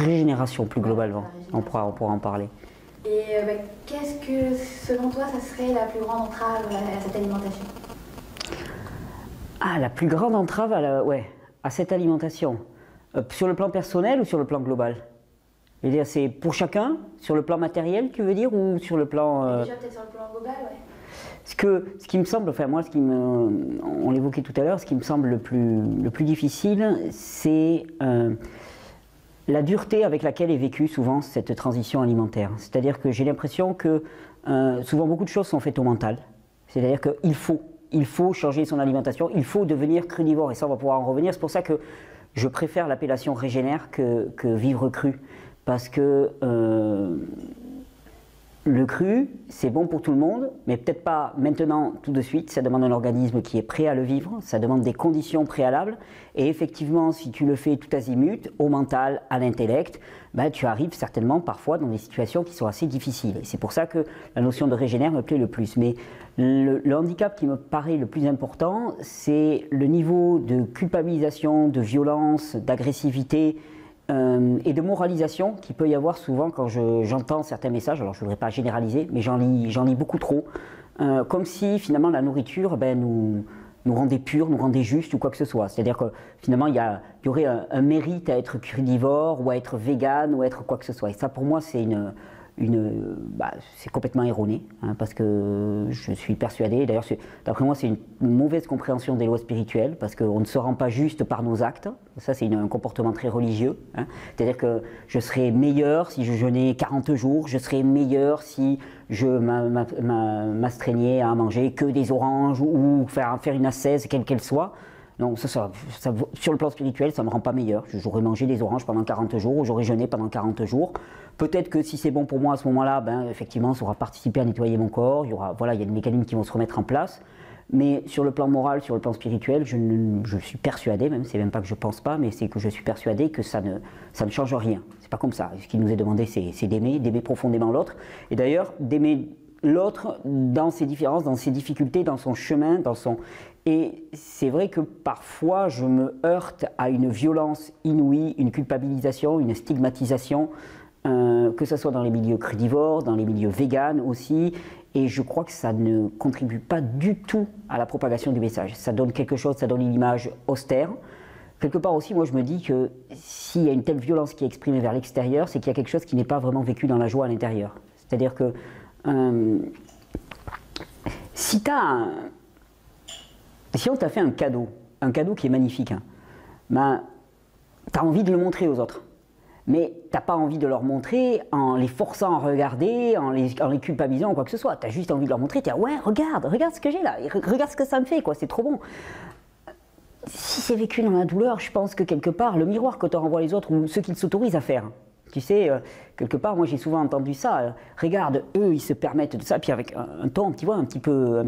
régénération plus globalement, on pourra en parler. Et qu'est-ce que, selon toi, ça serait la plus grande entrave à cette alimentation? Ah, la plus grande entrave à cette alimentation, sur le plan personnel ou sur le plan global? Je veux dire, c'est pour chacun, sur le plan matériel, tu veux dire, ou sur le plan... Déjà peut-être sur le plan global, ouais. Ce qui me semble, enfin moi, on l'évoquait tout à l'heure, ce qui me semble le plus difficile, c'est la dureté avec laquelle est vécue souvent cette transition alimentaire. C'est-à-dire que j'ai l'impression que souvent beaucoup de choses sont faites au mental. C'est-à-dire qu'il faut changer son alimentation, il faut devenir crudivore, et ça on va pouvoir en revenir. C'est pour ça que je préfère l'appellation régénère que vivre cru. Parce que le cru, c'est bon pour tout le monde, mais peut-être pas maintenant, tout de suite. Ça demande un organisme qui est prêt à le vivre, ça demande des conditions préalables. Et effectivement, si tu le fais tout azimut, au mental, à l'intellect, ben, tu arrives certainement parfois dans des situations qui sont assez difficiles. Et c'est pour ça que la notion de régénère me plaît le plus. Mais le handicap qui me paraît le plus important, c'est le niveau de culpabilisation, de violence, d'agressivité, et de moralisation qu'il peut y avoir souvent quand j'entends certains messages. Alors je ne voudrais pas généraliser, mais j'en lis beaucoup trop, comme si finalement la nourriture nous rendait purs, nous rendait justes ou quoi que ce soit. C'est-à-dire que finalement il y aurait un mérite à être crudivore ou à être vegan ou à être quoi que ce soit. Et ça pour moi c'est c'est complètement erroné, hein, parce que je suis persuadé, d'ailleurs d'après moi c'est une mauvaise compréhension des lois spirituelles, parce qu'on ne se rend pas juste par nos actes, ça c'est un comportement très religieux, hein. C'est-à-dire que je serais meilleur si je jeûnais 40 jours, je serais meilleur si je m'astreignais à manger que des oranges ou faire une ascèse quelle qu'elle soit. Non, sur le plan spirituel, ça ne me rend pas meilleur. J'aurais mangé des oranges pendant 40 jours ou j'aurais jeûné pendant 40 jours. Peut-être que si c'est bon pour moi à ce moment-là, ben, effectivement, ça aura participé à nettoyer mon corps. Il y a des mécanismes qui vont se remettre en place. Mais sur le plan moral, sur le plan spirituel, je suis persuadé, même, c'est même pas que je pense pas, mais c'est que je suis persuadé que ça ne change rien. C'est pas comme ça. Ce qui nous est demandé, c'est d'aimer profondément l'autre. Et d'ailleurs, d'aimer l'autre dans ses différences, dans ses difficultés, dans son chemin, Et c'est vrai que parfois je me heurte à une violence inouïe, une culpabilisation, une stigmatisation, que ce soit dans les milieux crudivores, dans les milieux véganes aussi, et je crois que ça ne contribue pas du tout à la propagation du message. Ça donne quelque chose, ça donne une image austère. Quelque part aussi, moi je me dis que s'il y a une telle violence qui est exprimée vers l'extérieur, c'est qu'il y a quelque chose qui n'est pas vraiment vécu dans la joie à l'intérieur. C'est-à-dire que si on t'a fait un cadeau qui est magnifique, hein, ben, tu as envie de le montrer aux autres. Mais tu n'as pas envie de leur montrer en les forçant à regarder, en les culpabilisant ou quoi que ce soit. Tu as juste envie de leur montrer, tu dis ouais, regarde ce que j'ai là, regarde ce que ça me fait, quoi, c'est trop bon. Si c'est vécu dans la douleur, je pense que quelque part, le miroir que te renvoient les autres ou ceux qu'ils s'autorisent à faire, tu sais, quelque part, moi j'ai souvent entendu ça, regarde, eux ils se permettent de ça, puis avec un ton, tu vois, un petit peu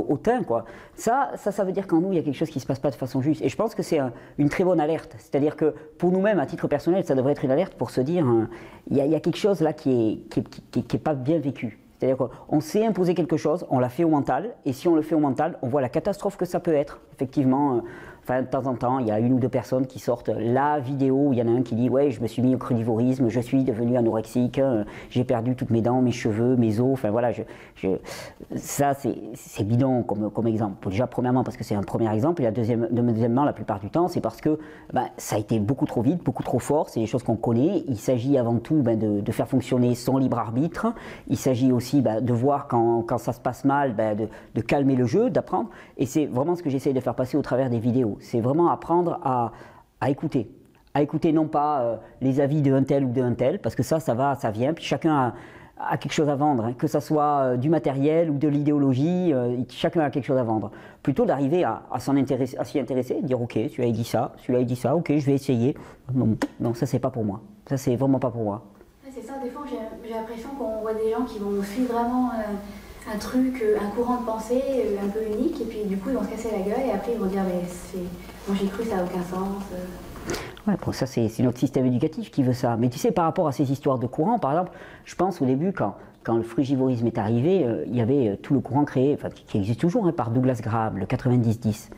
hautain, quoi. Ça veut dire qu'en nous il y a quelque chose qui ne se passe pas de façon juste. Et je pense que c'est une très bonne alerte. C'est-à-dire que pour nous-mêmes, à titre personnel, ça devrait être une alerte pour se dire, il y a quelque chose là qui est pas bien vécu. C'est-à-dire qu'on s'est imposé quelque chose, on l'a fait au mental, et si on le fait au mental, on voit la catastrophe que ça peut être. Effectivement, de temps en temps, il y a une ou deux personnes qui sortent la vidéo où il y en a un qui dit « Ouais, je me suis mis au crudivorisme, je suis devenu anorexique, j'ai perdu toutes mes dents, mes cheveux, mes os. » Enfin voilà, ça c'est bidon comme exemple. Déjà, premièrement, parce que c'est un premier exemple, et deuxièmement, la plupart du temps, c'est parce que ça a été beaucoup trop vite, beaucoup trop fort, c'est des choses qu'on connaît. Il s'agit avant tout de faire fonctionner son libre arbitre. Il s'agit aussi de voir quand ça se passe mal, de calmer le jeu, d'apprendre. Et c'est vraiment ce que j'essaye de faire passer au travers des vidéos. C'est vraiment apprendre à écouter. À écouter non pas les avis d'un tel ou d'un tel, parce que ça va, ça vient, puis chacun a quelque chose à vendre, hein, que ça soit du matériel ou de l'idéologie, chacun a quelque chose à vendre. Plutôt d'arriver à s'y intéresser, de dire ok, celui-là il dit ça, ok, je vais essayer. Non, ça c'est pas pour moi. Ça c'est vraiment pas pour moi. C'est ça, des fois j'ai l'impression qu'on voit des gens qui vont suivre vraiment un truc, un courant de pensée un peu unique, et puis du coup ils vont se casser la gueule, et après ils vont dire mais moi j'ai cru, ça n'a aucun sens. Ouais, bon, ça c'est notre système éducatif qui veut ça. Mais tu sais, par rapport à ces histoires de courant, par exemple, je pense au début, quand le frugivorisme est arrivé, il y avait tout le courant créé, qui existe toujours, hein, par Douglas Graham, le 90-10.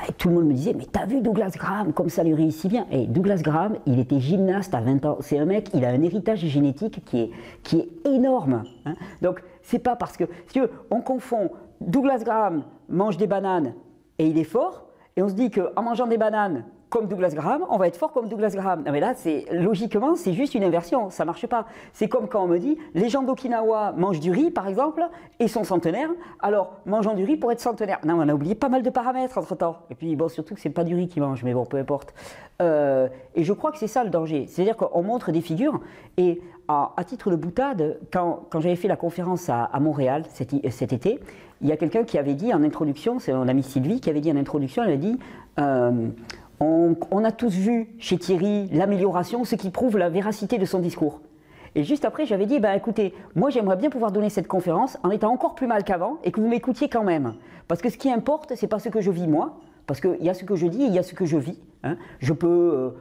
Et tout le monde me disait, mais t'as vu Douglas Graham, comme ça lui réussit bien. Et Douglas Graham, il était gymnaste à 20 ans. C'est un mec, il a un héritage génétique qui est énorme. Hein. Donc, c'est pas parce que, si tu veux, on confond Douglas Graham mange des bananes et il est fort, et on se dit qu'en mangeant des bananes, comme Douglas Graham, on va être fort comme Douglas Graham. Non mais là, logiquement, c'est juste une inversion, ça ne marche pas. C'est comme quand on me dit, les gens d'Okinawa mangent du riz, par exemple, et sont centenaires, alors mangeons du riz pour être centenaire. Non, on a oublié pas mal de paramètres entre-temps. Et puis, bon, surtout que ce n'est pas du riz qu'ils mangent, mais bon, peu importe. Et je crois que c'est ça le danger. C'est-à-dire qu'on montre des figures, et à titre de boutade, quand j'avais fait la conférence à Montréal cet été, il y a quelqu'un qui avait dit en introduction, c'est mon amie Sylvie, qui avait dit en introduction, elle a dit... on a tous vu chez Thierry l'amélioration, ce qui prouve la véracité de son discours. Et juste après, j'avais dit, bah, écoutez, moi j'aimerais bien pouvoir donner cette conférence en étant encore plus mal qu'avant et que vous m'écoutiez quand même. Parce que ce qui importe, c'est pas ce que je vis moi, parce qu'il y a ce que je dis et il y a ce que je vis. Hein. Je peux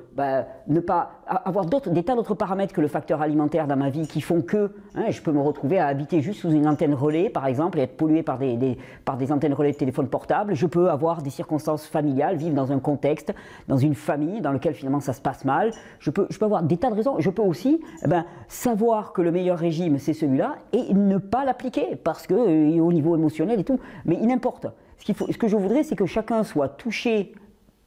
ne pas avoir des tas d'autres paramètres que le facteur alimentaire dans ma vie qui font que je peux me retrouver à habiter juste sous une antenne relais, par exemple, et être pollué par des antennes relais de téléphone portable. Je peux avoir des circonstances familiales, vivre dans un contexte, dans une famille dans lequel finalement ça se passe mal. Je peux avoir des tas de raisons. Je peux aussi savoir que le meilleur régime c'est celui-là et ne pas l'appliquer parce que au niveau émotionnel et tout. Mais il n'importe. Ce que je voudrais, c'est que chacun soit touché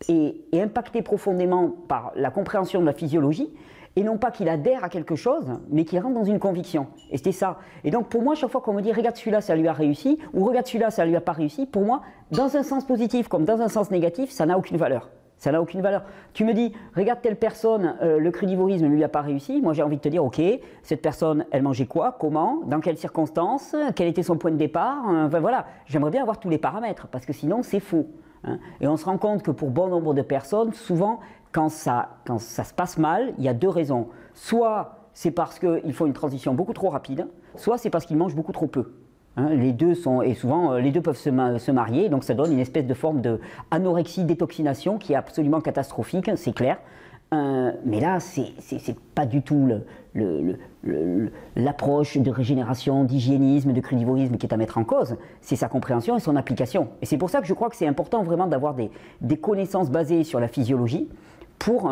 et impacté profondément par la compréhension de la physiologie, et non pas qu'il adhère à quelque chose, mais qu'il rentre dans une conviction. Et c'était ça. Et donc pour moi, chaque fois qu'on me dit « regarde celui-là, ça lui a réussi » ou « regarde celui-là, ça lui a pas réussi », pour moi, dans un sens positif comme dans un sens négatif, ça n'a aucune valeur. Ça n'a aucune valeur. Tu me dis « regarde telle personne, le crudivorisme ne lui a pas réussi », moi j'ai envie de te dire « ok, cette personne, elle mangeait quoi, comment, dans quelles circonstances, quel était son point de départ ?» Enfin voilà, j'aimerais bien avoir tous les paramètres, parce que sinon c'est faux. Hein. Et on se rend compte que pour bon nombre de personnes, souvent, quand ça se passe mal, il y a deux raisons. Soit c'est parce qu'ils font une transition beaucoup trop rapide, soit c'est parce qu'ils mangent beaucoup trop peu. Hein, les deux peuvent se marier, donc ça donne une espèce de forme d'anorexie, détoxination qui est absolument catastrophique, c'est clair. Mais là, c'est pas du tout l'approche de régénération, d'hygiénisme, de crudivorisme qui est à mettre en cause, c'est sa compréhension et son application. Et c'est pour ça que je crois que c'est important vraiment d'avoir des connaissances basées sur la physiologie pour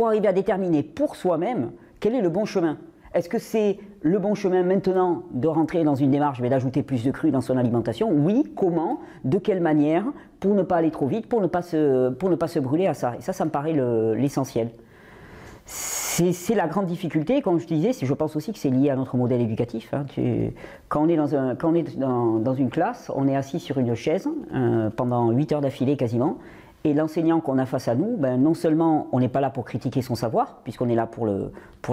arriver à déterminer pour soi-même quel est le bon chemin. Est-ce que c'est le bon chemin maintenant de rentrer dans une démarche d'ajouter plus de cru dans son alimentation? Oui, comment? De quelle manière? Pour ne pas aller trop vite, pour ne pas se brûler à ça. Et ça me paraît l'essentiel. C'est la grande difficulté, comme je te disais, je pense aussi que c'est lié à notre modèle éducatif. Hein. Quand on est dans une classe, on est assis sur une chaise pendant 8 heures d'affilée quasiment. Et l'enseignant qu'on a face à nous, non seulement on n'est pas là pour critiquer son savoir, puisqu'on est là pour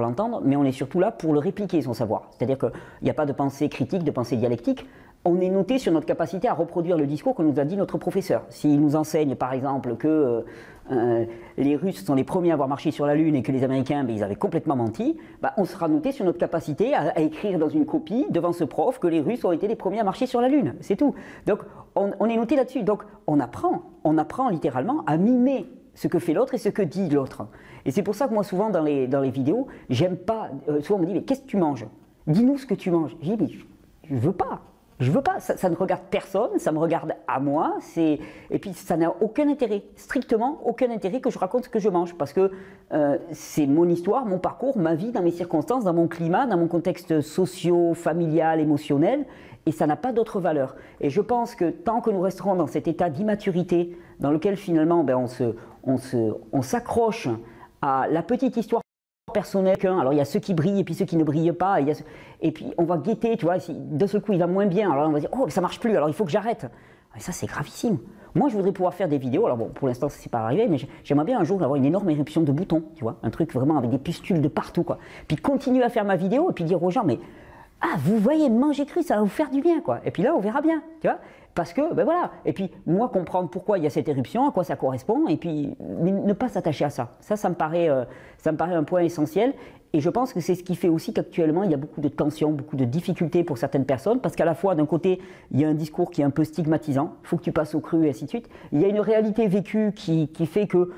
l'entendre, mais on est surtout là pour le répliquer, son savoir. C'est-à-dire qu'il n'y a pas de pensée critique, de pensée dialectique. On est noté sur notre capacité à reproduire le discours que nous a dit notre professeur. S'il nous enseigne par exemple que les Russes sont les premiers à avoir marché sur la Lune et que les Américains, ils avaient complètement menti, on sera noté sur notre capacité à écrire dans une copie devant ce prof que les Russes ont été les premiers à marcher sur la Lune. C'est tout. Donc on est noté là-dessus. Donc on apprend littéralement à mimer ce que fait l'autre et ce que dit l'autre. Et c'est pour ça que moi souvent dans les vidéos, j'aime pas, souvent on me dit mais qu'est-ce que tu manges? Dis-nous ce que tu manges. Je dis mais je veux pas. Je veux pas, ça ne regarde personne, ça me regarde à moi, et puis ça n'a aucun intérêt, strictement aucun intérêt que je raconte ce que je mange, parce que c'est mon histoire, mon parcours, ma vie, dans mes circonstances, dans mon climat, dans mon contexte socio-familial, émotionnel, et ça n'a pas d'autre valeur. Et je pense que tant que nous resterons dans cet état d'immaturité, dans lequel finalement on s'accroche à la petite histoire personnel. Alors il y a ceux qui brillent et puis ceux qui ne brillent pas, et puis on va guetter, tu vois, si d'un seul coup il va moins bien, alors on va dire oh ça marche plus, alors il faut que j'arrête. Et ça c'est gravissime. Moi je voudrais pouvoir faire des vidéos, alors bon pour l'instant ça c'est pas arrivé, mais j'aimerais bien un jour avoir une énorme éruption de boutons, tu vois, un truc vraiment avec des pustules de partout quoi. Puis continuer à faire ma vidéo et puis dire aux gens mais vous voyez manger cru ça va vous faire du bien quoi. Et puis là on verra bien, tu vois. Parce que, voilà, et puis moi comprendre pourquoi il y a cette éruption, à quoi ça correspond, et puis ne pas s'attacher à ça. Ça me paraît un point essentiel, et je pense que c'est ce qui fait aussi qu'actuellement il y a beaucoup de tensions, beaucoup de difficultés pour certaines personnes, parce qu'à la fois d'un côté il y a un discours qui est un peu stigmatisant, il faut que tu passes au cru et ainsi de suite, il y a une réalité vécue qui fait que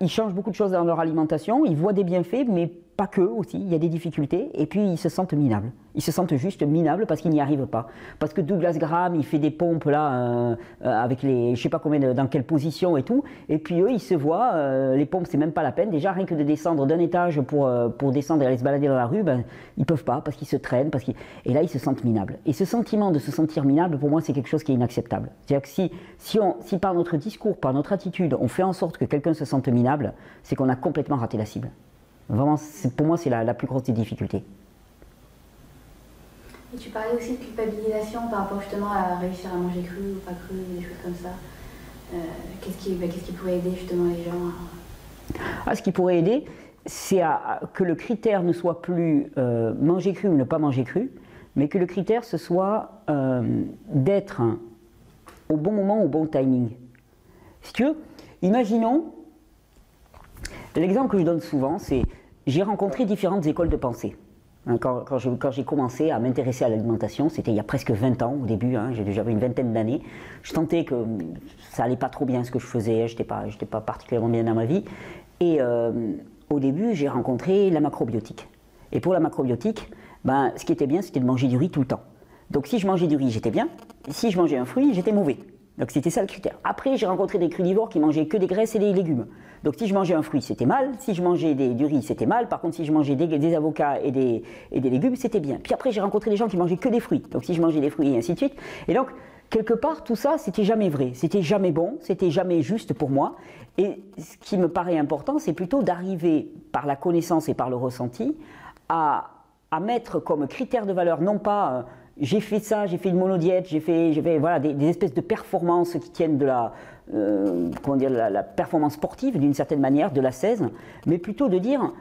ils changent beaucoup de choses dans leur alimentation, ils voient des bienfaits, mais pas que aussi, il y a des difficultés, et puis ils se sentent minables. Ils se sentent juste minables parce qu'ils n'y arrivent pas. Parce que Douglas Graham, il fait des pompes là, avec les, je sais pas combien, dans quelle position et tout, et puis eux, ils se voient, les pompes, c'est même pas la peine. Déjà, rien que de descendre d'un étage pour descendre et aller se balader dans la rue, ben, ils peuvent pas, parce qu'ils se traînent, et là, ils se sentent minables. Et ce sentiment de se sentir minable, pour moi, c'est quelque chose qui est inacceptable. C'est-à-dire que si par notre discours, par notre attitude, on fait en sorte que quelqu'un se sente minable, c'est qu'on a complètement raté la cible. Vraiment, pour moi, c'est la plus grosse des difficultés. Et tu parlais aussi de culpabilisation par rapport justement à réussir à manger cru ou pas cru, des choses comme ça. Qu'est-ce qui pourrait aider justement les gens Ce qui pourrait aider, c'est que le critère ne soit plus manger cru ou ne pas manger cru, mais que le critère ce soit d'être au bon moment, au bon timing. Si tu veux, imaginons, l'exemple que je donne souvent, c'est j'ai rencontré différentes écoles de pensée. Quand j'ai commencé à m'intéresser à l'alimentation, c'était il y a presque 20 ans au début, j'avais une vingtaine d'années. Je sentais que ça allait pas trop bien ce que je faisais, j'étais pas particulièrement bien dans ma vie. Et au début, j'ai rencontré la macrobiotique. Et pour la macrobiotique, ben, ce qui était bien, c'était de manger du riz tout le temps. Donc si je mangeais du riz, j'étais bien. Si je mangeais un fruit, j'étais mauvais. Donc c'était ça le critère. Après, j'ai rencontré des crudivores qui mangeaient que des graisses et des légumes. Donc si je mangeais un fruit, c'était mal. Si je mangeais du riz, c'était mal. Par contre, si je mangeais des avocats et des légumes, c'était bien. Puis après, j'ai rencontré des gens qui mangeaient que des fruits. Donc si je mangeais des fruits et ainsi de suite. Et donc, quelque part, tout ça, c'était jamais vrai. C'était jamais bon. C'était jamais juste pour moi. Et ce qui me paraît important, c'est plutôt d'arriver, par la connaissance et par le ressenti, à mettre comme critère de valeur, non pas... j'ai fait ça, j'ai fait une monodiète, j'ai fait voilà, des espèces de performances qui tiennent de la performance sportive d'une certaine manière, de l'ascèse, mais plutôt de dire,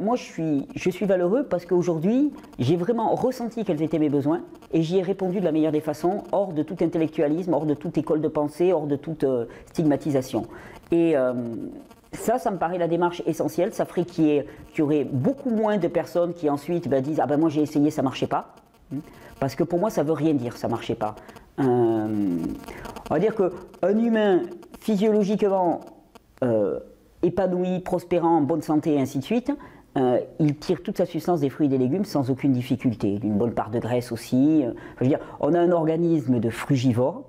moi je suis valeureux parce qu'aujourd'hui j'ai vraiment ressenti quels étaient mes besoins et j'y ai répondu de la meilleure des façons, hors de tout intellectualisme, hors de toute école de pensée, hors de toute stigmatisation. Et ça me paraît la démarche essentielle. Ça ferait qu'il y aurait beaucoup moins de personnes qui ensuite disent « Ah ben moi j'ai essayé, ça ne marchait pas ». Parce que pour moi, ça ne veut rien dire, ça ne marchait pas. On va dire qu'un humain physiologiquement épanoui, prospérant, en bonne santé et ainsi de suite, il tire toute sa substance des fruits et des légumes sans aucune difficulté. Une bonne part de graisse aussi. Je veux dire, on a un organisme de frugivore.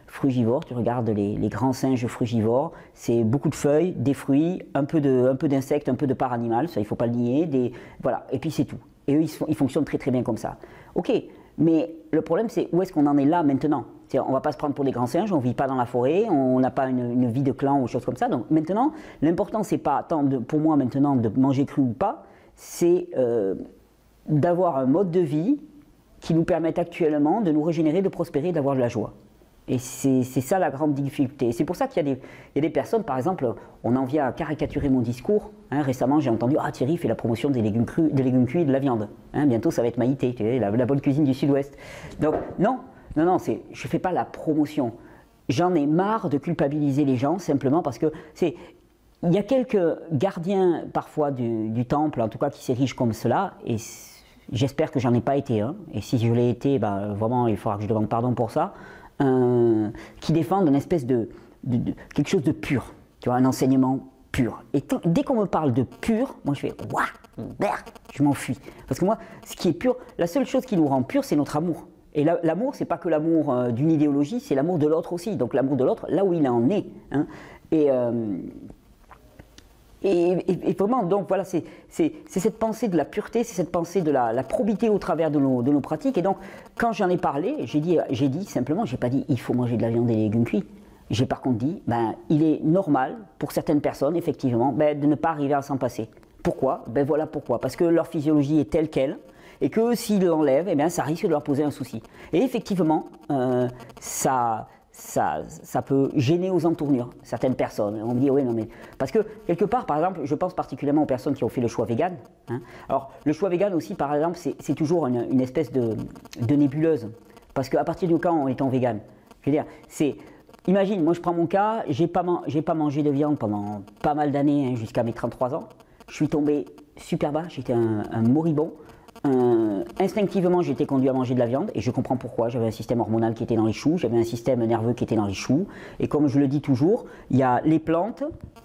Frugivore, tu regardes les grands singes frugivores, c'est beaucoup de feuilles, des fruits, un peu d'insectes, un peu de part animale, ça il ne faut pas le nier, voilà, et puis c'est tout. Et eux, ils fonctionnent très très bien comme ça. Ok, mais le problème c'est où est-ce qu'on en est là maintenant? On ne va pas se prendre pour des grands singes, on ne vit pas dans la forêt, on n'a pas une vie de clan ou choses comme ça. Donc maintenant, l'important c'est pas tant pour moi maintenant de manger cru ou pas, c'est d'avoir un mode de vie qui nous permette actuellement de nous régénérer, de prospérer, d'avoir de la joie. Et c'est ça la grande difficulté. C'est pour ça qu'il y a des personnes, par exemple, on en vient à caricaturer mon discours. Récemment, j'ai entendu « Ah, Thierry fait la promotion des légumes cuits et de la viande. Bientôt, ça va être Maïté, tu sais, la bonne cuisine du Sud-Ouest. » Donc, non, je ne fais pas la promotion. J'en ai marre de culpabiliser les gens, simplement parce que il y a quelques gardiens, parfois, du temple, en tout cas, qui s'érigent comme cela, et j'espère que j'en ai pas été un. Et si je l'ai été, vraiment, il faudra que je demande pardon pour ça. Qui défendent une espèce de quelque chose de pur, tu vois, un enseignement pur. Et dès qu'on me parle de pur, moi je fais waouh, je m'enfuis. Parce que moi, ce qui est pur, la seule chose qui nous rend pur, c'est notre amour. Et l'amour, c'est pas que l'amour d'une idéologie, c'est l'amour de l'autre aussi. Donc l'amour de l'autre, là où il en est. Et vraiment, donc voilà, c'est cette pensée de la pureté, c'est cette pensée de la probité au travers de nos pratiques. Et donc, quand j'en ai parlé, j'ai dit simplement, j'ai pas dit il faut manger de la viande et des légumes cuits. J'ai par contre dit, il est normal pour certaines personnes, effectivement, de ne pas arriver à s'en passer. Pourquoi? Voilà pourquoi. Parce que leur physiologie est telle qu'elle, et que s'ils l'enlèvent, ça risque de leur poser un souci. Et effectivement, ça peut gêner aux entournures certaines personnes. On me dit, oui, non, mais. Parce que, quelque part, par exemple, je pense particulièrement aux personnes qui ont fait le choix vegan. Alors, le choix vegan aussi, par exemple, c'est toujours une espèce de nébuleuse. Parce qu'à partir du quand on est en vegan, je veux dire, imagine, moi je prends mon cas, j'ai pas mangé de viande pendant pas mal d'années, jusqu'à mes 33 ans. Je suis tombé super bas, j'étais un moribond. Instinctivement, j'ai été conduit à manger de la viande et je comprends pourquoi. J'avais un système hormonal qui était dans les choux, j'avais un système nerveux qui était dans les choux. Et comme je le dis toujours, il y a les plantes,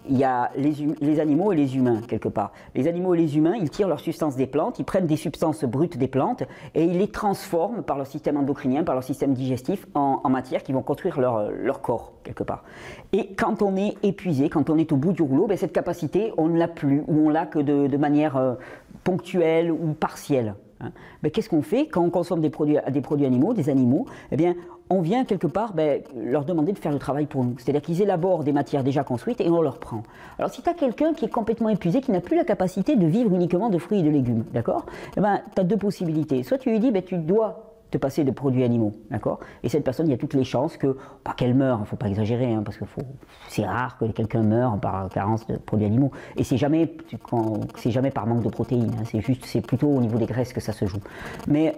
il y a les animaux et les humains, quelque part. Les animaux et les humains, ils tirent leurs substances des plantes, ils prennent des substances brutes des plantes et ils les transforment par leur système endocrinien, par leur système digestif en matière qui vont construire leur corps, quelque part. Et quand on est épuisé, quand on est au bout du rouleau, ben cette capacité, on ne l'a plus, ou on l'a que de manière ponctuelle ou partielle. Hein. Ben, qu'est-ce qu'on fait quand on consomme des produits animaux, des animaux? Eh bien, on vient quelque part leur demander de faire le travail pour nous. C'est-à-dire qu'ils élaborent des matières déjà construites et on leur prend. Alors si tu as quelqu'un qui est complètement épuisé, qui n'a plus la capacité de vivre uniquement de fruits et de légumes, d'accord? Eh ben, tu as deux possibilités. Soit tu lui dis, tu dois te passer de produits animaux, d'accord? Et cette personne, il y a toutes les chances pas qu'elle meure, il ne faut pas exagérer, hein, parce que c'est rare que quelqu'un meure par carence de produits animaux. Et c'est jamais par manque de protéines, hein, c'est plutôt au niveau des graisses que ça se joue. Mais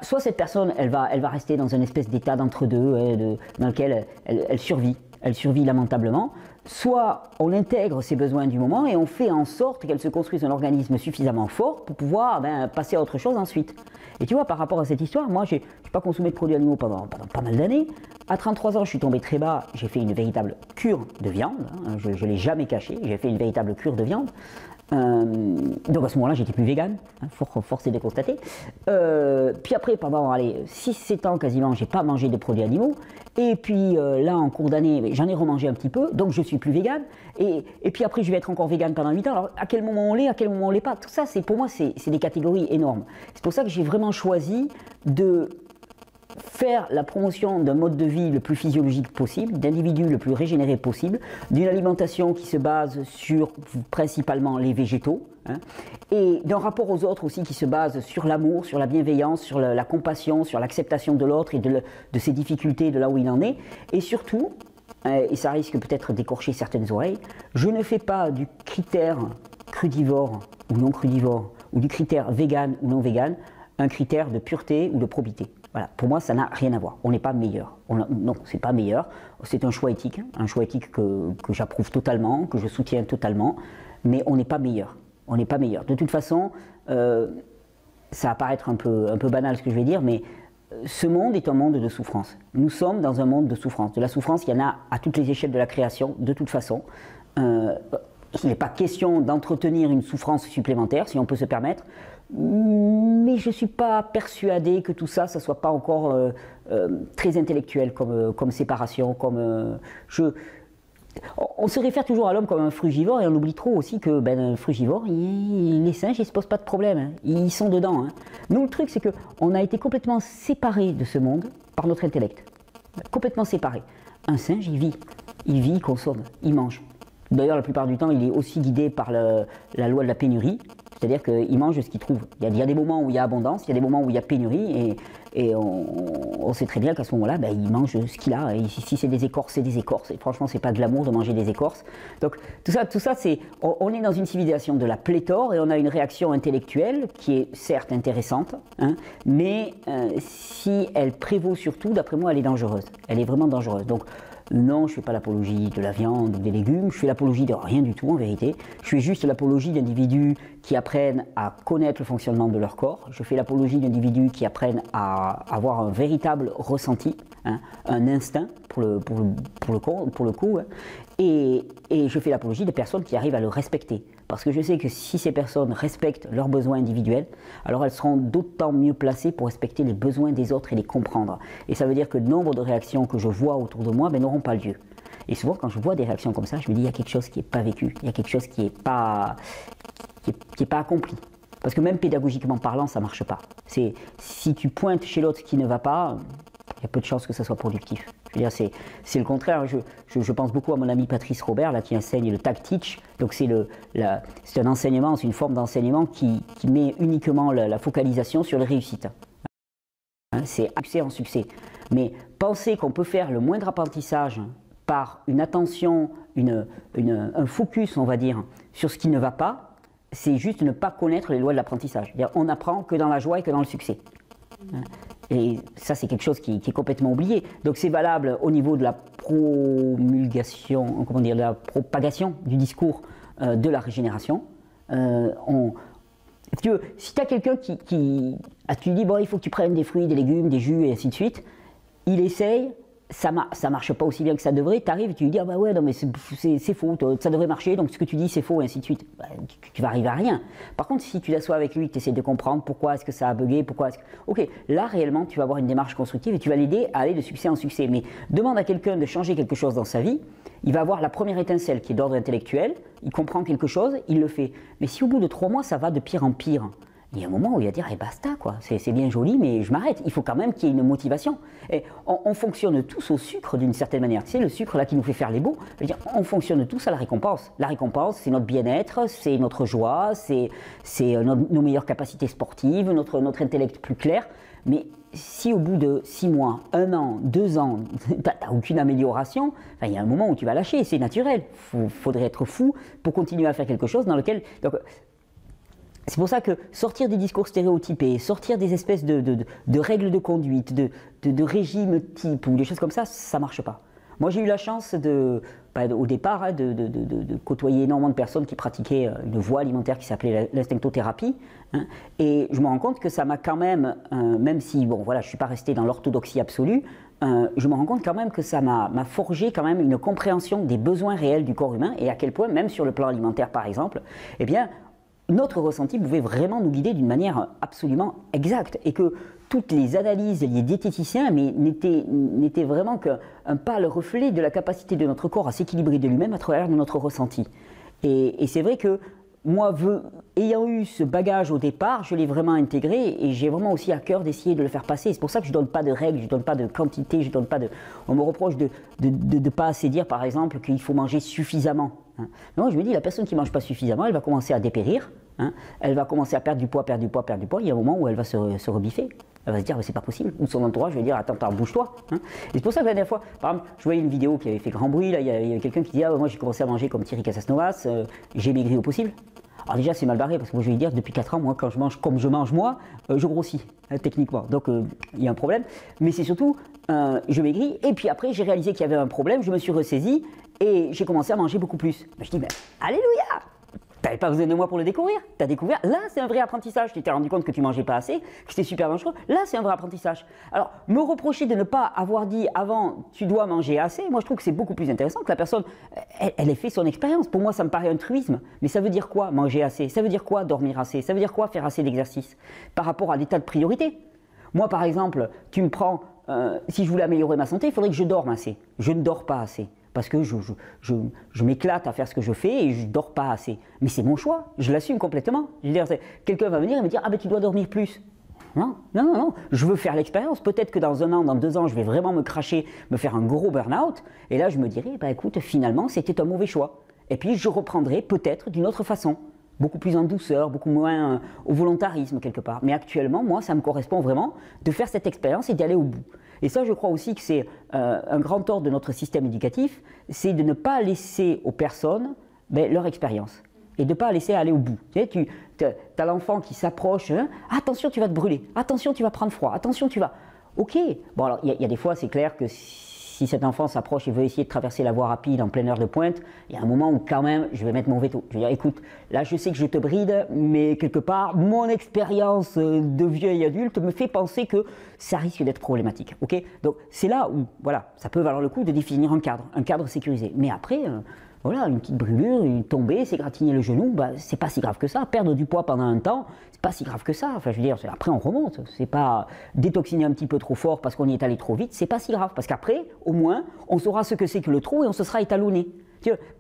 soit cette personne, elle va rester dans une espèce d'état d'entre-deux, dans lequel elle survit lamentablement, soit on intègre ses besoins du moment et on fait en sorte qu'elle se construise un organisme suffisamment fort pour pouvoir passer à autre chose ensuite. Et tu vois, par rapport à cette histoire, moi, je n'ai pas consommé de produits animaux pendant pas mal d'années. À 33 ans, je suis tombé très bas, j'ai fait une véritable cure de viande, hein, je ne l'ai jamais caché, j'ai fait une véritable cure de viande. Donc à ce moment-là, j'étais plus végane, hein, force est de constater. Puis après, pendant 6-7 ans quasiment, j'ai pas mangé de produits animaux. Et puis là, en cours d'année, j'en ai remangé un petit peu, donc je suis plus végane. Et puis après, je vais être encore végane pendant 8 ans. Alors à quel moment on l'est, à quel moment on l'est pas, tout ça, pour moi, c'est des catégories énormes. C'est pour ça que j'ai vraiment choisi de faire la promotion d'un mode de vie le plus physiologique possible, d'individus le plus régénéré possible, d'une alimentation qui se base sur principalement les végétaux, hein, et d'un rapport aux autres aussi qui se base sur l'amour, sur la bienveillance, sur la compassion, sur l'acceptation de l'autre et de ses difficultés, de là où il en est, et surtout, et ça risque peut-être d'écorcher certaines oreilles, je ne fais pas du critère crudivore ou non crudivore, ou du critère vegan ou non vegan, un critère de pureté ou de probité. Voilà, pour moi, ça n'a rien à voir. On n'est pas meilleur. Non, c'est pas meilleur. C'est un choix éthique que j'approuve totalement, que je soutiens totalement, mais on n'est pas meilleur. On n'est pas meilleur. De toute façon, ça va paraître un peu banal ce que je vais dire, mais ce monde est un monde de souffrance. Nous sommes dans un monde de souffrance. De la souffrance, il y en a à toutes les échelles de la création, de toute façon. Il n'est pas question d'entretenir une souffrance supplémentaire, si on peut se permettre. Mais je ne suis pas persuadé que tout ça, ça ne soit pas encore très intellectuel comme séparation, on se réfère toujours à l'homme comme un frugivore et on oublie trop aussi que un frugivore, les singes, ils ne se posent pas de problème, hein, ils sont dedans. Hein. Nous, le truc, c'est qu'on a été complètement séparés de ce monde par notre intellect. Complètement séparés. Un singe, il vit, il consomme, il mange. D'ailleurs, la plupart du temps, il est aussi guidé par la loi de la pénurie. C'est-à-dire qu'il mange ce qu'il trouve. Il y a des moments où il y a abondance, il y a des moments où il y a pénurie, et on sait très bien qu'à ce moment-là, il mange ce qu'il a. Et si c'est des écorces, c'est des écorces. Et franchement, c'est pas de l'amour de manger des écorces. Donc tout ça, on est dans une civilisation de la pléthore et on a une réaction intellectuelle qui est certes intéressante, hein, mais si elle prévaut surtout, d'après moi, elle est dangereuse. Elle est vraiment dangereuse. Donc non, je ne fais pas l'apologie de la viande ou des légumes, je fais l'apologie de rien du tout en vérité. Je fais juste l'apologie d'individus qui apprennent à connaître le fonctionnement de leur corps. Je fais l'apologie d'individus qui apprennent à avoir un véritable ressenti, hein, un instinct pour le coup. Hein. Et je fais l'apologie des personnes qui arrivent à le respecter. Parce que je sais que si ces personnes respectent leurs besoins individuels, alors elles seront d'autant mieux placées pour respecter les besoins des autres et les comprendre. Et ça veut dire que nombre de réactions que je vois autour de moi n'auront pas lieu. Et souvent, quand je vois des réactions comme ça, je me dis il y a quelque chose qui n'est pas vécu, il y a quelque chose qui n'est pas accompli. Parce que même pédagogiquement parlant, ça ne marche pas. Si tu pointes chez l'autre ce qui ne va pas, il y a peu de chances que ça soit productif. Je veux dire, c'est le contraire. Je pense beaucoup à mon ami Patrice Robert, là, qui enseigne le Tag Teach. Donc c'est un enseignement, c'est une forme d'enseignement qui met uniquement la focalisation sur les réussites. Hein, c'est succès en succès. Mais penser qu'on peut faire le moindre apprentissage par une attention, un focus, on va dire, sur ce qui ne va pas, c'est juste ne pas connaître les lois de l'apprentissage. On n'apprend que dans la joie et que dans le succès. Et ça, c'est quelque chose qui est complètement oublié. Donc c'est valable au niveau de la promulgation, de la propagation du discours de la régénération. Si tu as quelqu'un tu lui dis, bon, il faut que tu prennes des fruits, des légumes, des jus, et ainsi de suite, il essaye, ça marche pas aussi bien que ça devrait, tu arrives et tu lui dis, ah bah ouais, non mais c'est faux, ça devrait marcher, donc ce que tu dis c'est faux, et ainsi de suite. Bah, tu vas arriver à rien. Par contre, si tu t'assois avec lui, tu essaies de comprendre pourquoi est-ce que ça a bugué, ok, là réellement tu vas avoir une démarche constructive et tu vas l'aider à aller de succès en succès. Mais demande à quelqu'un de changer quelque chose dans sa vie, il va avoir la première étincelle qui est d'ordre intellectuel, il comprend quelque chose, il le fait. Mais si au bout de 3 mois ça va de pire en pire, il y a un moment où il va dire, basta quoi, c'est bien joli mais je m'arrête, il faut quand même qu'il y ait une motivation. Et on fonctionne tous au sucre d'une certaine manière, tu sais, le sucre là qui nous fait faire les beaux, je veux dire, on fonctionne tous à la récompense. La récompense c'est notre bien-être, c'est notre joie, c'est nos meilleures capacités sportives, notre intellect plus clair, mais si au bout de 6 mois, 1 an, 2 ans, tu n'as aucune amélioration, il y a un moment où tu vas lâcher, c'est naturel, faudrait être fou pour continuer à faire quelque chose dans lequel... Donc, c'est pour ça que sortir des discours stéréotypés, sortir des espèces de règles de conduite, de régimes type ou des choses comme ça ne marche pas. Moi j'ai eu la chance au départ de côtoyer énormément de personnes qui pratiquaient une voie alimentaire qui s'appelait l'instinctothérapie, hein, et je me rends compte que ça m'a quand même, même si bon, voilà, je ne suis pas resté dans l'orthodoxie absolue, je me rends compte quand même que ça m'a forgé quand même une compréhension des besoins réels du corps humain et à quel point, même sur le plan alimentaire par exemple, eh bien, notre ressenti pouvait vraiment nous guider d'une manière absolument exacte et que toutes les analyses liées diététiciens n'étaient vraiment qu'un pâle reflet de la capacité de notre corps à s'équilibrer de lui-même à travers de notre ressenti. Et c'est vrai que moi, ayant eu ce bagage au départ, je l'ai vraiment intégré et j'ai vraiment aussi à cœur d'essayer de le faire passer. C'est pour ça que je ne donne pas de règles, je ne donne pas de quantité, je donne pas de... On me reproche de ne pas assez dire, par exemple, qu'il faut manger suffisamment. Hein. Non, je me dis, la personne qui ne mange pas suffisamment, elle va commencer à dépérir, hein, elle va commencer à perdre du poids, il y a un moment où elle va se rebiffer. Elle va se dire, mais c'est pas possible. Ou son entourage va dire, attends, bouge-toi. Hein. Et c'est pour ça que la dernière fois, par exemple, je voyais une vidéo qui avait fait grand bruit, là, il y avait quelqu'un qui dit, moi j'ai commencé à manger comme Thierry Casasnovas, j'ai maigri au possible. Alors déjà c'est mal barré parce que moi je vais dire depuis 4 ans, moi quand je mange comme je mange moi, je grossis techniquement, donc il y a un problème. Mais c'est surtout, je maigris et puis après j'ai réalisé qu'il y avait un problème, je me suis ressaisi et j'ai commencé à manger beaucoup plus. Je dis, mais alléluia! T'avais pas besoin de moi pour le découvrir, t'as découvert, là c'est un vrai apprentissage, tu t'es rendu compte que tu mangeais pas assez, que c'était super dangereux, là c'est un vrai apprentissage. Alors, me reprocher de ne pas avoir dit avant, tu dois manger assez, moi je trouve que c'est beaucoup plus intéressant que la personne, elle ait fait son expérience. Pour moi ça me paraît un truisme, mais ça veut dire quoi manger assez? Ça veut dire quoi dormir assez? Ça veut dire quoi faire assez d'exercice? Par rapport à l'état de priorité. Moi par exemple, tu me prends, si je voulais améliorer ma santé, il faudrait que je dorme assez, je ne dors pas assez. Parce que je m'éclate à faire ce que je fais et je ne dors pas assez. Mais c'est mon choix, je l'assume complètement. Je veux dire, quelqu'un va venir et me dire, ah ben tu dois dormir plus. Non, non, non, non, je veux faire l'expérience. Peut-être que dans 1 an, dans 2 ans, je vais vraiment me cracher, me faire un gros burn-out. Et là, je me dirai, bah écoute, finalement, c'était un mauvais choix. Et puis, je reprendrai peut-être d'une autre façon. Beaucoup plus en douceur, beaucoup moins au volontarisme quelque part. Mais actuellement, moi, ça me correspond vraiment de faire cette expérience et d'y aller au bout. Et ça, je crois aussi que c'est un grand tort de notre système éducatif, c'est de ne pas laisser aux personnes leur expérience et de ne pas laisser aller au bout. Tu sais, as l'enfant qui s'approche, hein, attention, tu vas te brûler, attention, tu vas prendre froid, attention, tu vas... Ok, bon alors, il y a des fois, c'est clair que si cet enfant s'approche et veut essayer de traverser la voie rapide en pleine heure de pointe, il y a un moment où quand même, je vais mettre mon veto. Je vais dire, écoute, là je sais que je te bride, mais quelque part, mon expérience de vieux et adulte me fait penser que ça risque d'être problématique. Okay, donc c'est là où, voilà, ça peut valoir le coup de définir un cadre sécurisé. Mais après, voilà, une petite brûlure, une tombée, s'égratigner le genou, bah, c'est pas si grave que ça. Perdre du poids pendant un temps, c'est pas si grave que ça. Enfin, je veux dire, après on remonte. C'est pas détoxiner un petit peu trop fort parce qu'on y est allé trop vite, c'est pas si grave. Parce qu'après, au moins, on saura ce que c'est que le trop et on se sera étalonné.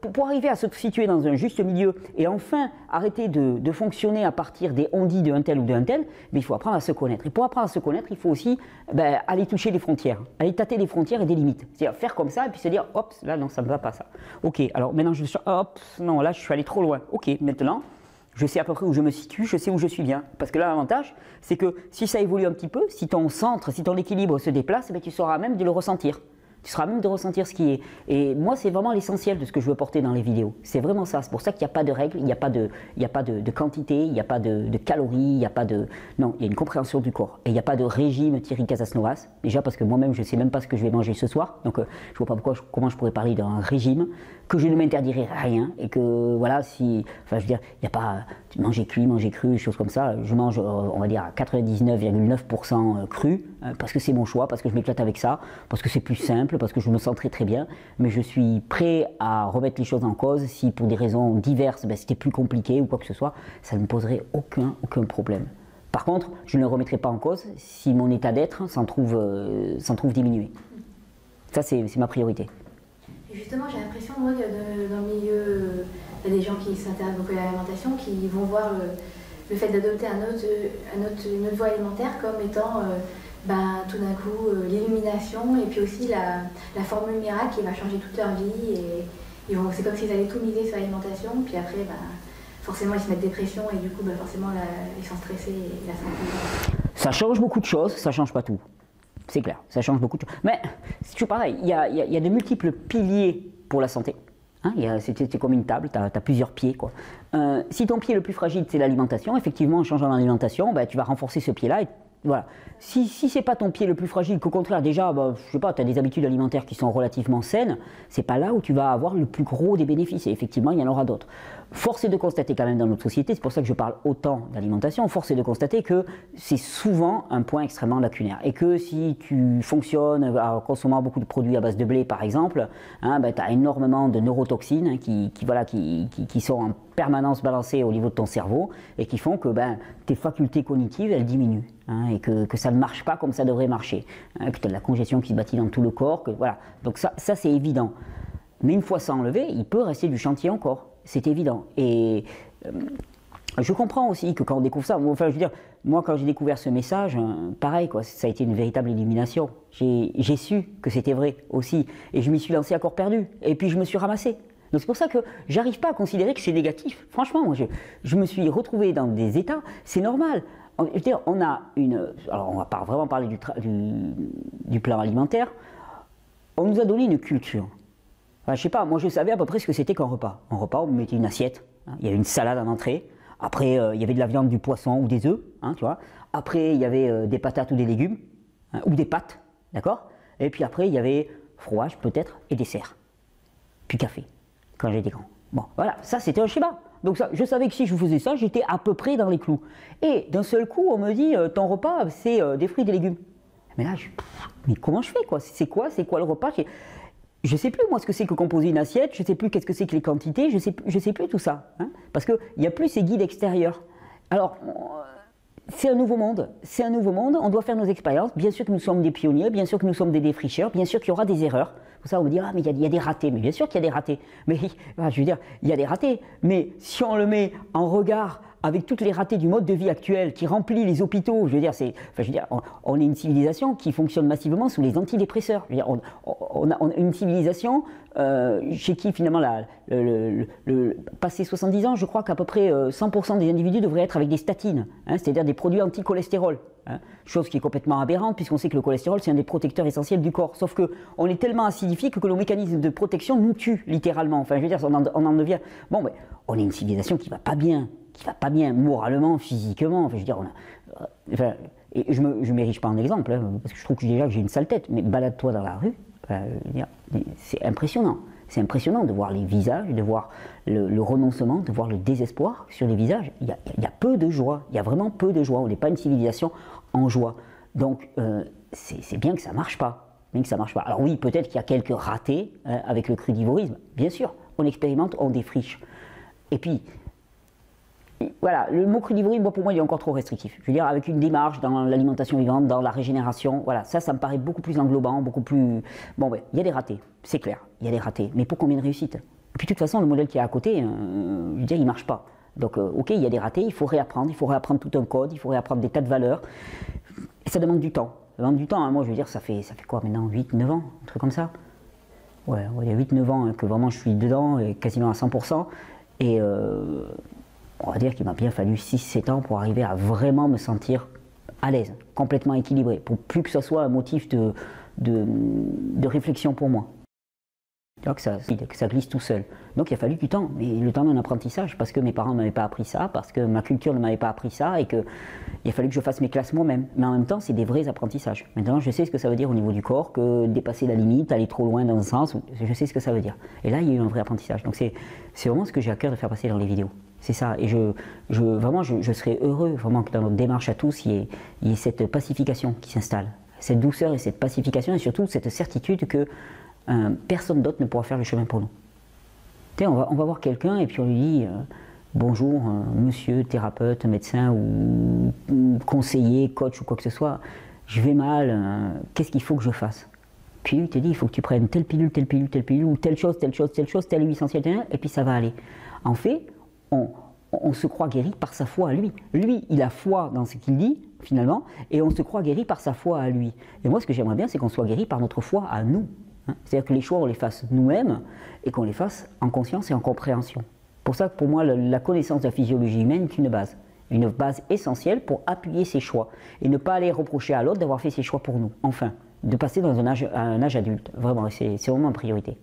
Pour arriver à se situer dans un juste milieu et enfin arrêter de fonctionner à partir des on-dit d'un tel ou d'un tel, mais il faut apprendre à se connaître. Et pour apprendre à se connaître, il faut aussi aller toucher les frontières, aller tâter les frontières et des limites. C'est-à-dire faire comme ça et puis se dire, hop, là non, ça ne me va pas ça. Ok, alors maintenant je suis, hop, non, là je suis allé trop loin. Ok, maintenant, je sais à peu près où je me situe, je sais où je suis bien. Parce que là, l'avantage, c'est que si ça évolue un petit peu, si ton centre, si ton équilibre se déplace, tu sauras même de le ressentir. Tu seras même de ressentir ce qui est. Et moi, c'est vraiment l'essentiel de ce que je veux porter dans les vidéos. C'est vraiment ça. C'est pour ça qu'il n'y a pas de règles, il n'y a pas de quantité, il n'y a pas de calories, il n'y a pas de... Non, il y a une compréhension du corps. Et il n'y a pas de régime Thierry Casasnovas. Déjà parce que moi-même, je ne sais même pas ce que je vais manger ce soir. Donc, je ne vois pas comment je pourrais parler d'un régime, que je ne m'interdirai rien. Et que, voilà, si... Enfin, je veux dire, il n'y a pas... manger cuit, manger cru, des choses comme ça. Je mange, on va dire, à 99,9% cru, parce que c'est mon choix, parce que je m'éclate avec ça, parce que c'est plus simple, parce que je me sens très très bien. Mais je suis prêt à remettre les choses en cause si pour des raisons diverses, c'était plus compliqué ou quoi que ce soit, ça ne me poserait aucun problème. Par contre, je ne le remettrai pas en cause si mon état d'être s'en trouve diminué. Ça, c'est ma priorité. Et justement, j'ai l'impression, moi, que dans le milieu, il y a des gens qui s'intéressent beaucoup à l'alimentation, qui vont voir le fait d'adopter une autre voie alimentaire comme étant tout d'un coup l'illumination et puis aussi la formule miracle qui va changer toute leur vie. Et c'est comme s'ils allaient tout miser sur l'alimentation, puis après, forcément, ils se mettent dépression et du coup, forcément, ils sont stressés et la santé. Ça change beaucoup de choses, ça change pas tout. C'est clair, ça change beaucoup de choses. Mais c'est toujours pareil, il y a de multiples piliers pour la santé. Hein, c'est comme une table, tu as plusieurs pieds, quoi. Si ton pied le plus fragile, c'est l'alimentation, effectivement, en changeant l'alimentation, tu vas renforcer ce pied-là. Voilà. Si ce n'est pas ton pied le plus fragile, qu'au contraire, déjà, je sais pas, tu as des habitudes alimentaires qui sont relativement saines, c'est pas là où tu vas avoir le plus gros des bénéfices. Et effectivement, il y en aura d'autres. Force est de constater quand même dans notre société, c'est pour ça que je parle autant d'alimentation, force est de constater que c'est souvent un point extrêmement lacunaire. Et que si tu fonctionnes en consommant beaucoup de produits à base de blé, par exemple, tu as énormément de neurotoxines qui sont en permanence balancées au niveau de ton cerveau et qui font que tes facultés cognitives, elles diminuent. Et que ça ne marche pas comme ça devrait marcher. Que tu as de la congestion qui se bâtit dans tout le corps. Voilà. Donc ça c'est évident. Mais une fois ça enlevé, il peut rester du chantier encore. C'est évident. Et je comprends aussi que quand on découvre ça, enfin je veux dire, moi quand j'ai découvert ce message, pareil quoi, ça a été une véritable illumination. J'ai su que c'était vrai aussi. Et je m'y suis lancé à corps perdu. Et puis je me suis ramassé. Donc c'est pour ça que j'arrive pas à considérer que c'est négatif. Franchement, moi je me suis retrouvé dans des états, c'est normal. Je veux dire, on a alors on va pas vraiment parler du plan alimentaire, on nous a donné une culture. Enfin, je sais pas, moi je savais à peu près ce que c'était qu'un repas. Un repas, on mettait une assiette, il y avait une salade en entrée, après il y avait de la viande, du poisson ou des œufs, tu vois. Après il y avait des patates ou des légumes, ou des pâtes, d'accord. Et puis après il y avait fromage peut-être et dessert, puis café, quand j'étais grand. Bon, voilà, ça c'était un schéma. Donc ça, je savais que si je faisais ça, j'étais à peu près dans les clous. Et d'un seul coup, on me dit, ton repas, c'est des fruits et des légumes. Mais là, mais comment je fais quoi? C'est quoi le repas? Je ne sais plus moi ce que c'est que composer une assiette, je ne sais plus qu'est-ce que c'est que les quantités, je sais plus tout ça. Parce qu'il n'y a plus ces guides extérieurs. Alors, c'est un nouveau monde, on doit faire nos expériences. Bien sûr que nous sommes des pionniers, bien sûr que nous sommes des défricheurs, bien sûr qu'il y aura des erreurs. Pour ça, on me dit, mais il y a des ratés. Mais bien sûr qu'il y a des ratés. Mais je veux dire, il y a des ratés. Mais si on le met en regard avec toutes les ratés du mode de vie actuel qui remplit les hôpitaux, je veux dire, on est une civilisation qui fonctionne massivement sous les antidépresseurs. Je veux dire, on a une civilisation chez qui finalement, passé 70 ans, je crois qu'à peu près 100% des individus devraient être avec des statines, c'est-à-dire des produits anti-cholestérol. Chose qui est complètement aberrante puisqu'on sait que le cholestérol c'est un des protecteurs essentiels du corps. Sauf qu'on est tellement acidifié que le mécanisme de protection nous tue littéralement. Enfin, je veux dire, on en devient. Bon, on est une civilisation qui va pas bien, moralement, physiquement. Enfin, je veux dire, et je m'érige pas en exemple, parce que je trouve que déjà que j'ai une sale tête. Mais balade-toi dans la rue, c'est impressionnant. C'est impressionnant de voir les visages, de voir le renoncement, de voir le désespoir sur les visages. Il y a peu de joie, il y a vraiment peu de joie. On n'est pas une civilisation en joie. Donc c'est bien que ça ne marche pas. Alors oui, peut-être qu'il y a quelques ratés avec le crudivorisme. Bien sûr, on expérimente, on défriche. Et puis, voilà, le mot crudivorisme, pour moi, il est encore trop restrictif. Je veux dire, avec une démarche dans l'alimentation vivante, dans la régénération, voilà, ça me paraît beaucoup plus englobant, beaucoup plus... Bon, il y a des ratés, c'est clair, il y a des ratés, mais pour combien de réussites? Et puis, de toute façon, le modèle qui est à côté, je veux dire, il ne marche pas. Donc, ok, il y a des ratés, il faut réapprendre tout un code, il faut réapprendre des tas de valeurs, et ça demande du temps. Ça demande du temps, moi, je veux dire, ça fait quoi maintenant, 8-9 ans, un truc comme ça? Ouais, il y a 8-9 ans que vraiment je suis dedans, et quasiment à 100%, et... on va dire qu'il m'a bien fallu 6-7 ans pour arriver à vraiment me sentir à l'aise, complètement équilibré, pour plus que ce soit un motif de réflexion pour moi. Que ça glisse tout seul. Donc il a fallu du temps, mais le temps d'un apprentissage, parce que mes parents ne m'avaient pas appris ça, parce que ma culture ne m'avait pas appris ça, et qu'il a fallu que je fasse mes classes moi-même. Mais en même temps, c'est des vrais apprentissages. Maintenant, je sais ce que ça veut dire au niveau du corps, que dépasser la limite, aller trop loin dans un sens, je sais ce que ça veut dire. Et là, il y a eu un vrai apprentissage. Donc c'est vraiment ce que j'ai à cœur de faire passer dans les vidéos. C'est ça. Et vraiment, je serais heureux vraiment que dans notre démarche à tous, il y ait cette pacification qui s'installe. Cette douceur et cette pacification, et surtout cette certitude que personne d'autre ne pourra faire le chemin pour nous. Tu sais, on va voir quelqu'un et puis on lui dit bonjour, monsieur, thérapeute, médecin ou conseiller, coach ou quoi que ce soit, je vais mal, qu'est-ce qu'il faut que je fasse? Puis lui, il te dit, il faut que tu prennes telle pilule, telle pilule, telle pilule, ou telle chose, telle chose, telle chose, telle huile essentielle, et puis ça va aller. En fait, on se croit guéri par sa foi à lui. Lui, il a foi dans ce qu'il dit, finalement, et on se croit guéri par sa foi à lui. Et moi, ce que j'aimerais bien, c'est qu'on soit guéri par notre foi à nous. Hein. C'est-à-dire que les choix, on les fasse nous-mêmes, et qu'on les fasse en conscience et en compréhension. Pour ça, pour moi, la connaissance de la physiologie humaine est une base essentielle pour appuyer ses choix, et ne pas aller reprocher à l'autre d'avoir fait ses choix pour nous. Enfin, de passer dans un âge adulte. Vraiment, c'est vraiment en priorité.